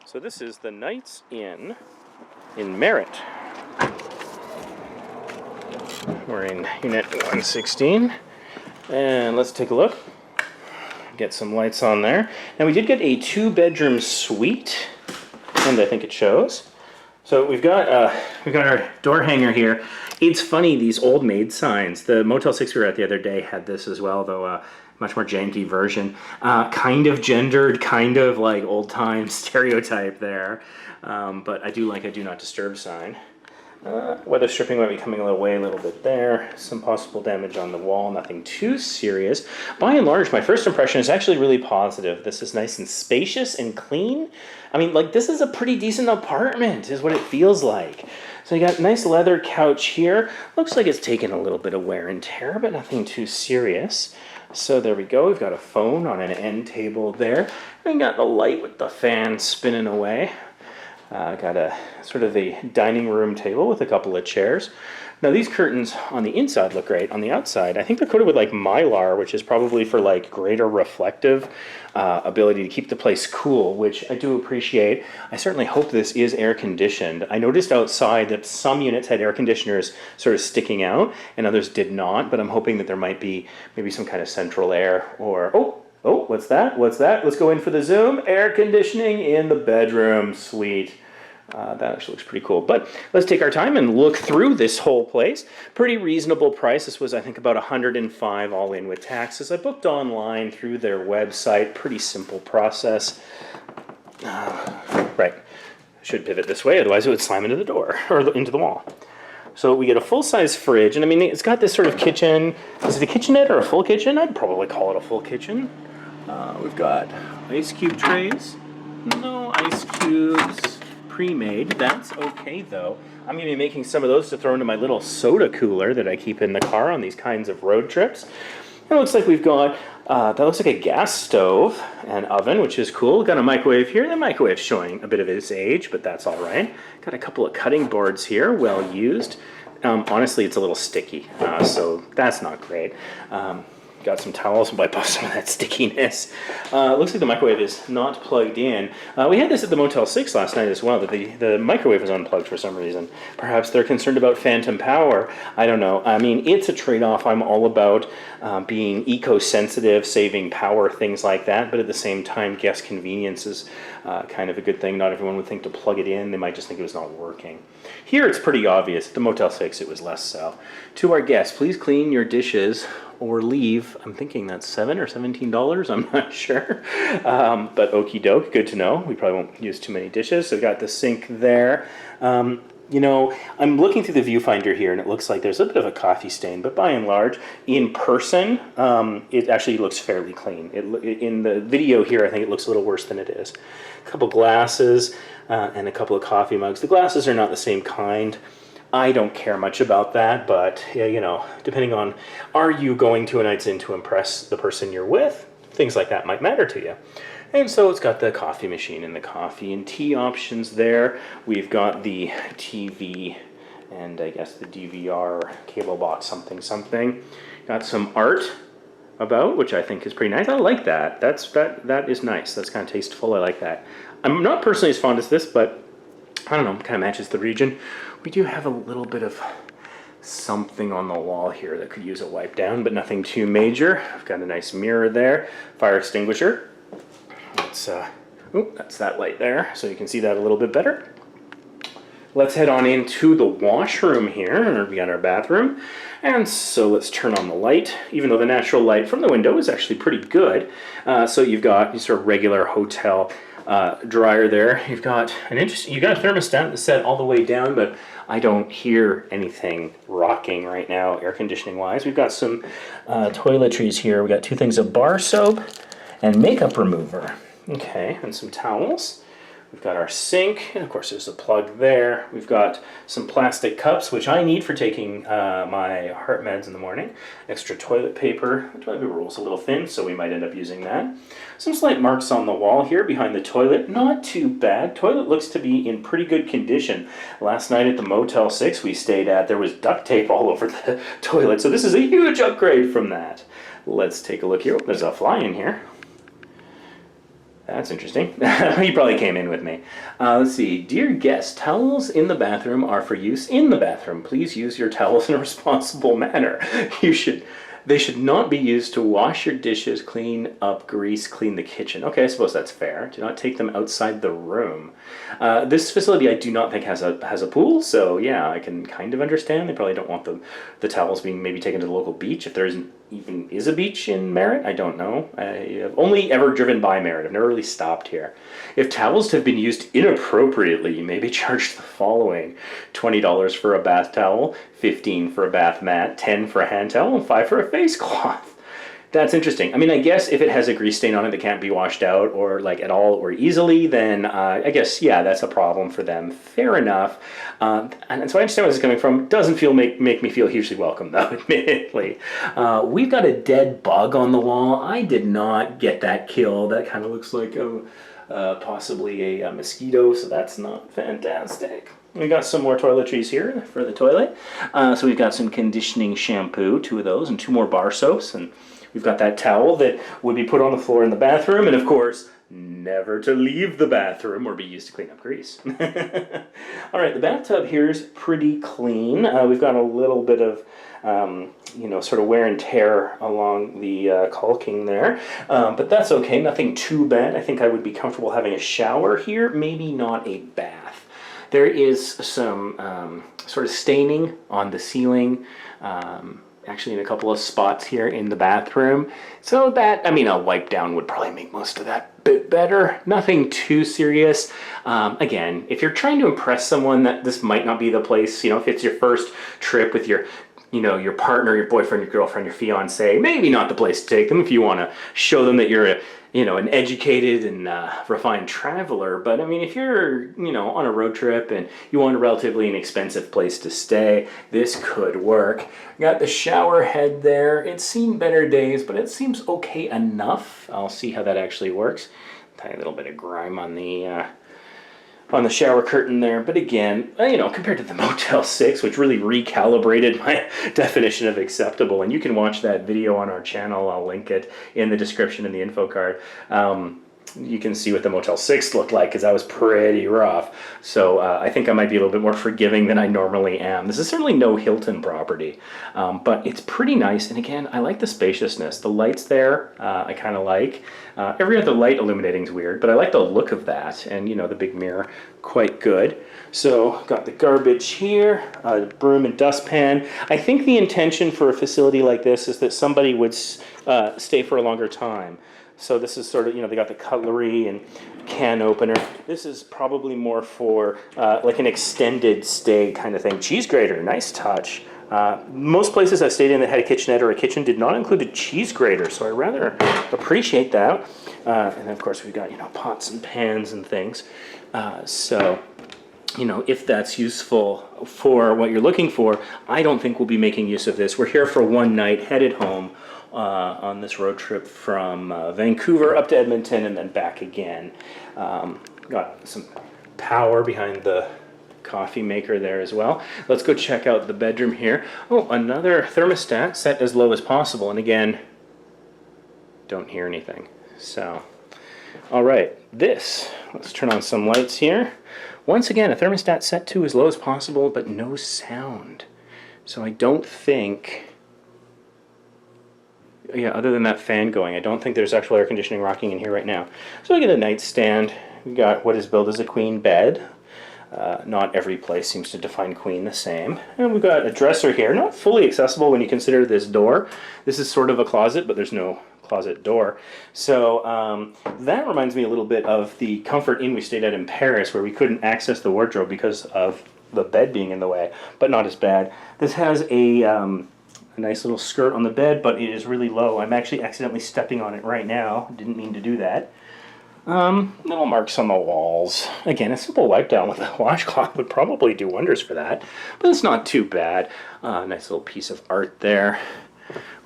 So this is the Knights Inn in Merritt. We're in Unit 116, and let's take a look. Get some lights on there. Now we did get a 2-bedroom suite, and I think it shows. So we've got our door hanger here. It's funny, these old maid signs. The Motel 6 we were at the other day had this as well, though much more janky version. Kind of gendered, kind of like old time stereotype there. But I do like a do not disturb sign. Weather stripping might be coming a little bit there. Some possible damage on the wall, nothing too serious. By and large, my first impression is actually really positive. This is nice and spacious and clean. I mean, like, this is a pretty decent apartment, is what it feels like. So you got a nice leather couch here. Looks like it's taken a little bit of wear and tear, but nothing too serious. So there we go. We've got a phone on an end table there. We got the light with the fan spinning away. Got a sort of a dining room table with a couple of chairs. Now these curtains on the inside look great. On the outside, I think they're coated with like Mylar, which is probably for like greater reflective ability to keep the place cool, which I do appreciate. I certainly hope this is air conditioned. I noticed outside that some units had air conditioners sort of sticking out and others did not, but I'm hoping that there might be maybe some kind of central air or, oh, what's that? What's that? Let's go in for the zoom. Air conditioning in the bedroom. Sweet. That actually looks pretty cool. But let's take our time and look through this whole place. Pretty reasonable price. This was, I think, about $105 all in with taxes. I booked online through their website. Pretty simple process. Right. Should pivot this way, otherwise it would slam into the door or into the wall. So we get a full-size fridge, and I mean, it's got this sort of kitchen. Is it a kitchenette or a full kitchen? I'd probably call it a full kitchen. We've got ice cube trays. No ice cubes pre-made. That's okay, though. I'm going to be making some of those to throw into my little soda cooler that I keep in the car on these kinds of road trips. It looks like we've got, that looks like a gas stove and oven, which is cool. Got a microwave here. The microwave's showing a bit of its age, but that's all right. Got a couple of cutting boards here, well used. Honestly, it's a little sticky, so that's not great. Got some towels and wipe off some of that stickiness. Looks like the microwave is not plugged in. We had this at the Motel 6 last night as well, that the microwave was unplugged for some reason. Perhaps they're concerned about phantom power. I don't know. I mean, it's a trade-off. I'm all about being eco-sensitive, saving power, things like that, but at the same time, guest convenience is kind of a good thing. Not everyone would think to plug it in. They might just think it was not working. Here, it's pretty obvious. At the Motel 6, it was less so. To our guests, please clean your dishes or leave. I'm thinking that's $7 or $17. I'm not sure. But okie doke, good to know. We probably won't use too many dishes. So we've got the sink there. You know, I'm looking through the viewfinder here, and it looks like there's a bit of a coffee stain, but by and large, in person, it actually looks fairly clean. In the video here, I think it looks a little worse than it is. A couple glasses and a couple of coffee mugs. The glasses are not the same kind. I don't care much about that, but yeah, you know, depending on, are you going to a Night's Inn to impress the person you're with? Things like that might matter to you. And so it's got the coffee machine and the coffee and tea options there. We've got the TV and I guess the DVR cable box something. Got some art about, which I think is pretty nice. I like that. That is nice. That's kind of tasteful. I like that. I'm not personally as fond as this, but I don't know, kind of matches the region. We do have a little bit of something on the wall here that could use a wipe down, but nothing too major. I've got a nice mirror there, fire extinguisher. That's that light there, so you can see that a little bit better. Let's head on into the washroom here. We got our bathroom. And so let's turn on the light, even though the natural light from the window is actually pretty good. So you've got your sort of regular hotel dryer there. You've got a thermostat that's set all the way down, but I don't hear anything rocking right now, air conditioning wise. We've got some toiletries here. We've got 2 things of bar soap and makeup remover. Okay, and some towels. We've got our sink, and of course there's a plug there. We've got some plastic cups, which I need for taking my heart meds in the morning. Extra toilet paper. The toilet paper roll's a little thin, so we might end up using that. Some slight marks on the wall here behind the toilet. Not too bad. Toilet looks to be in pretty good condition. Last night at the Motel 6 we stayed at, there was duct tape all over the toilet, so this is a huge upgrade from that. Let's take a look here. There's a fly in here. That's interesting. You probably came in with me. Let's see. Dear guest, towels in the bathroom are for use in the bathroom. Please use your towels in a responsible manner. They should not be used to wash your dishes, clean up grease, clean the kitchen. Okay, I suppose that's fair. Do not take them outside the room. This facility I do not think has a pool, so yeah, I can kind of understand. They probably don't want the towels being maybe taken to the local beach if there even is a beach in Merritt. I don't know. I have only ever driven by Merritt. I've never really stopped here. If towels have been used inappropriately, you may be charged the following: $20 for a bath towel, $15 for a bath mat, $10 for a hand towel, and $5 for a face cloth. That's interesting. I mean, I guess if it has a grease stain on it that can't be washed out or like at all or easily, then I guess, yeah, that's a problem for them. Fair enough. And so I understand where this is coming from. Doesn't make me feel hugely welcome, though, admittedly. We've got a dead bug on the wall. I did not get that kill. That kind of looks like possibly a mosquito, so that's not fantastic. We got some more toiletries here for the toilet. So we've got some conditioning shampoo, 2 of those, and 2 more bar soaps, and we've got that towel that would be put on the floor in the bathroom, and of course, never to leave the bathroom or be used to clean up grease. All right, the bathtub here is pretty clean. We've got a little bit of, sort of wear and tear along the caulking there, but that's okay, nothing too bad. I think I would be comfortable having a shower here, maybe not a bath. There is some sort of staining on the ceiling, actually in a couple of spots here in the bathroom. So that, a wipe down would probably make most of that bit better. Nothing too serious. Again, if you're trying to impress someone, that this might not be the place. If it's your first trip with your partner, your boyfriend, your girlfriend, your fiance, maybe not the place to take them if you want to show them that you're an educated and refined traveler. But if you're, on a road trip and you want a relatively inexpensive place to stay, this could work. Got the shower head there. It's seen better days, but it seems okay enough. I'll see how that actually works. Tiny little bit of grime on the shower curtain there, but again, compared to the Motel 6, which really recalibrated my definition of acceptable, and you can watch that video on our channel. I'll link it in the description in the info card. You can see what the Motel 6 looked like, because that was pretty rough. So I think I might be a little bit more forgiving than I normally am. This is certainly no Hilton property, but it's pretty nice. And again, I like the spaciousness. The lights there, I kind of like. Every other light illuminating is weird, but I like the look of that. And, the big mirror, quite good. So got the garbage here, broom and dustpan. I think the intention for a facility like this is that somebody would stay for a longer time. So this is sort of, they got the cutlery and can opener. This is probably more for like an extended stay kind of thing. Cheese grater, nice touch. Most places I've stayed in that had a kitchenette or a kitchen did not include a cheese grater, so I rather appreciate that. And then of course we've got, pots and pans and things. So, if that's useful for what you're looking for, I don't think we'll be making use of this. We're here for one night, headed home. On this road trip from Vancouver up to Edmonton and then back again. Got some power behind the coffee maker there as well. Let's go check out the bedroom here. Oh, another thermostat set as low as possible. And again, don't hear anything. So, all right, let's turn on some lights here. Once again, a thermostat set to as low as possible, but no sound. So I don't think... Yeah, other than that fan going, I don't think there's actual air conditioning rocking in here right now. So we get a nightstand. We got what is billed as a queen bed. Not every place seems to define queen the same. And we've got a dresser here, not fully accessible when you consider this door. This is sort of a closet, but there's no closet door. So that reminds me a little bit of the Comfort Inn we stayed at in Paris, where we couldn't access the wardrobe because of the bed being in the way, but not as bad. This has a nice little skirt on the bed, but it is really low. I'm actually accidentally stepping on it right now. Didn't mean to do that. Little marks on the walls. Again, a simple wipe down with a washcloth would probably do wonders for that, but it's not too bad. Nice little piece of art there.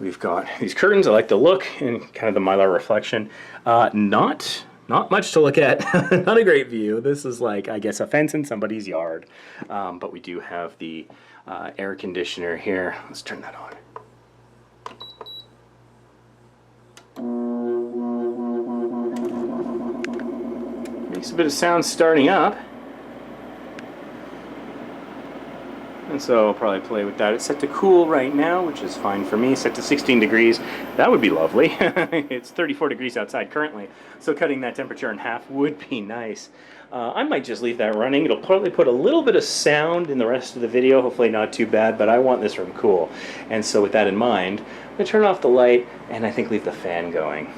We've got these curtains. I like the look and kind of the mylar reflection. Not much to look at. Not a great view. This is like, I guess, a fence in somebody's yard. But we do have the air conditioner here. Let's turn that on. Makes a bit of sound starting up. And so I'll probably play with that. It's set to cool right now, which is fine for me. Set to 16 degrees. That would be lovely. It's 34 degrees outside currently, so cutting that temperature in half would be nice. I might just leave that running. It'll probably put a little bit of sound in the rest of the video, hopefully not too bad, but I want this room cool. And so with that in mind, I'm going to turn off the light and I think leave the fan going.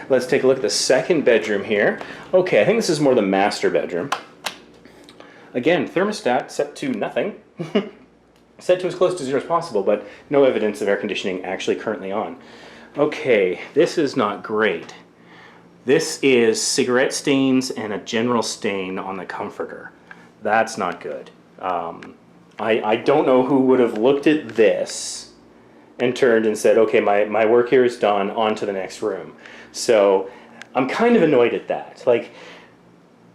Let's take a look at the second bedroom here. Okay, I think this is more the master bedroom. Again, thermostat set to nothing. Set to as close to 0 as possible, but no evidence of air conditioning actually currently on. Okay, this is not great. This is cigarette stains and a general stain on the comforter. That's not good. I don't know who would have looked at this and turned and said, okay, my work here is done, on to the next room. So I'm kind of annoyed at that. Like,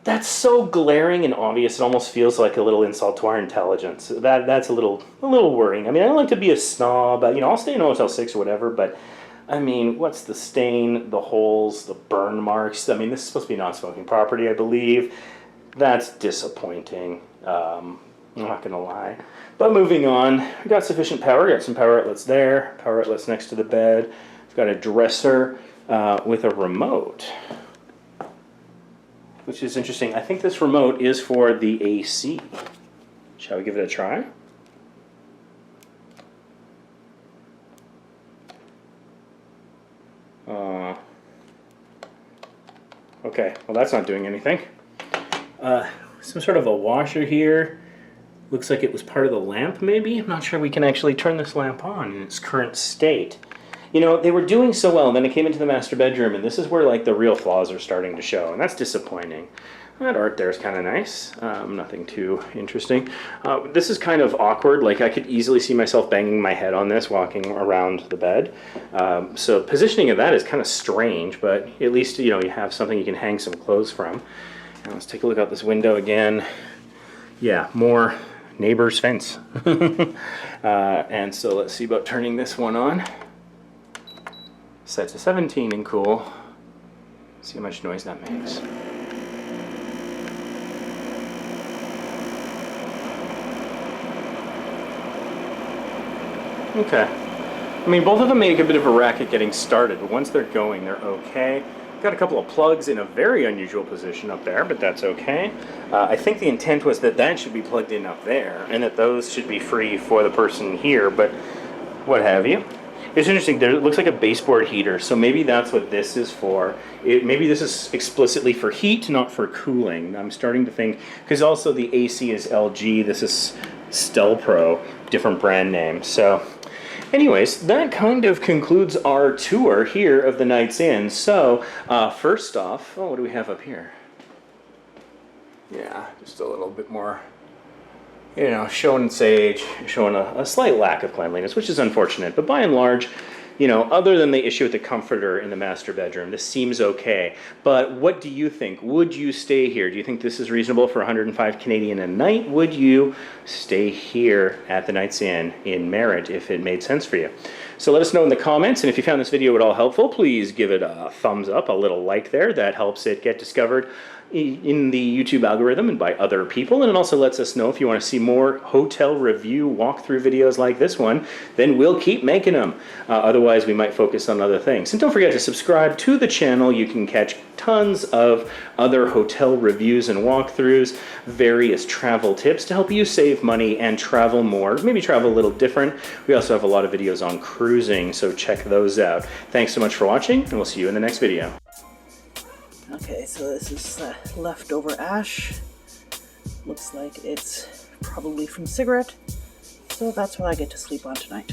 that's so glaring and obvious, it almost feels like a little insult to our intelligence. That's a little worrying. I mean, I don't like to be a snob, but, you know, I'll stay in Hotel 6 or whatever, but, I mean, what's the stain, the holes, the burn marks? I mean, this is supposed to be non-smoking property, I believe. That's disappointing. I'm not going to lie. But moving on, we got sufficient power. Got some power outlets there, power outlets next to the bed. We've got a dresser with a remote, which is interesting. I think this remote is for the AC. Shall we give it a try? Okay, well that's not doing anything. Some sort of a washer here. Looks like it was part of the lamp maybe. I'm not sure we can actually turn this lamp on in its current state. You know, they were doing so well, and then it came into the master bedroom, and this is where, like, the real flaws are starting to show, and that's disappointing. That art there is kind of nice. Nothing too interesting. This is kind of awkward. Like, I could easily see myself banging my head on this walking around the bed. So positioning of that is kind of strange, but at least, you know, you have something you can hang some clothes from. Now let's take a look out this window again. Yeah, more neighbor's fence. And so let's see about turning this one on. Set to 17 and cool. See how much noise that makes. Okay. I mean, both of them make a bit of a racket getting started, but once they're going, they're okay. Got a couple of plugs in a very unusual position up there, but that's okay. I think the intent was that that should be plugged in up there, and that those should be free for the person here, but what have you. It's interesting, there, it looks like a baseboard heater, so maybe that's what this is for. Maybe this is explicitly for heat, not for cooling. I'm starting to think, because also the AC is LG, this is Stelpro, different brand name. So anyways, that kind of concludes our tour here of the Knight's Inn. So first off, oh, what do we have up here? Yeah, just a little bit more, you know, showing sage, showing a slight lack of cleanliness, which is unfortunate. But by and large, you know, other than the issue with the comforter in the master bedroom, this seems okay. But what do you think? Would you stay here? Do you think this is reasonable for 105 Canadian a night? Would you stay here at the Knight's Inn in Merritt if it made sense for you? So let us know in the comments, and if you found this video at all helpful, please give it a thumbs up, a little like there. That helps it get discovered in the YouTube algorithm and by other people, and it also lets us know if you want to see more hotel review walkthrough videos like this one, then we'll keep making them. Otherwise, we might focus on other things. And don't forget to subscribe to the channel. You can catch tons of other hotel reviews and walkthroughs, various travel tips to help you save money and travel more, maybe travel a little different. We also have a lot of videos on cruising, so check those out. Thanks so much for watching, and we'll see you in the next video. Okay, so this is leftover ash. Looks like it's probably from cigarette. So that's what I get to sleep on tonight.